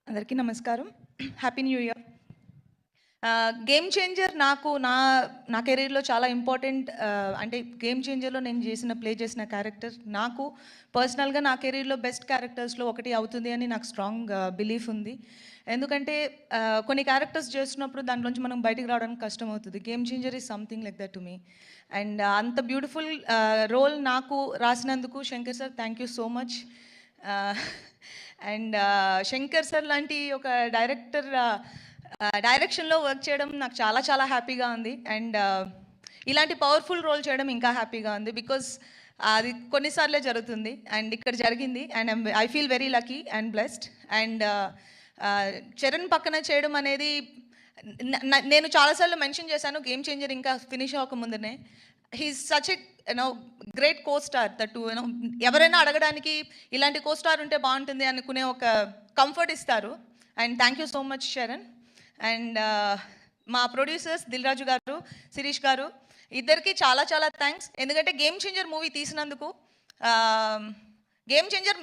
అందరికీ నమస్కారం. Happy new year. Game changer నాకు నా నా కెరీర్‌లో చాలా ఇంపార్టెంట్. అంటే గేమ్ చేంజర్‌లో నేను ప్లే చేసిన క్యారెక్టర్ నాకు పర్సనల్‌గా నా కెరీర్‌లో బెస్ట్ క్యారెక్టర్స్‌లో ఒకటి అవుతుంది అని నాకు స్ట్రాంగ్ బిలీఫ్ ఉంది. ఎందుకంటే కొన్ని క్యారెక్టర్స్ చేస్తున్నప్పుడు దాంట్లోంచి మనం బయటికి రావడానికి కష్టమవుతుంది. Game changer is something like that to me. And అంత బ్యూటిఫుల్ రోల్ నాకు రాసినందుకు Shankar sir thank you so much. And Shankar sir లాంటి ఒక డైరెక్షన్‌లో వర్క్ చేయడం నాకు చాలా చాలా హ్యాపీగా ఉంది. అండ్ ఇలాంటి పవర్‌ఫుల్ రోల్ చేయడం ఇంకా హ్యాపీగా ఉంది. బికాజ్ అది కొన్నిసార్లే జరుగుతుంది. అండ్ ఇక్కడ జరిగింది. And I feel very lucky and blessed. And Charan పక్కన చేయడం అనేది నేను చాలాసార్లు మెన్షన్ చేశాను గేమ్ చేంజర్ ఇంకా ఫినిష్ అవ్వకముందునే. He is such a great co-star that ఎవరైనా అడగడానికి ఇలాంటి కో స్టార్ ఉంటే బాగుంటుంది అనుకునే ఒక కంఫర్ట్ ఇస్తారు. And thank you so much Charan. And మా ప్రొడ్యూసర్స్ దిల్ రాజు గారు, శిరీష్ గారు ఇద్దరికి చాలా చాలా థ్యాంక్స్. ఎందుకంటే గేమ్ చేంజర్ మూవీ తీసినందుకు. గేమ్ చేంజర్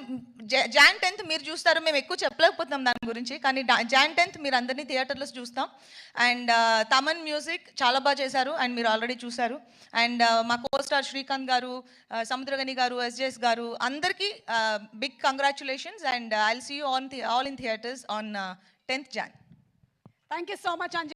జాన్ 10th మీరు చూస్తారు. మేము ఎక్కువ చెప్పలేకపోతున్నాం దాని గురించి, కానీ జాన్ 10th మీరు అందరినీ థియేటర్లో చూస్తాం. అండ్ తమన్ మ్యూజిక్ చాలా బాగా చేశారు అండ్ మీరు ఆల్రెడీ చూశారు. అండ్ మా కో స్టార్ శ్రీకాంత్ గారు, సముద్రగని గారు, ఎస్జేఎస్ గారు అందరికీ big congratulations. And I will see you all in theatres on 10th Jan. Thank you so much, Anjali.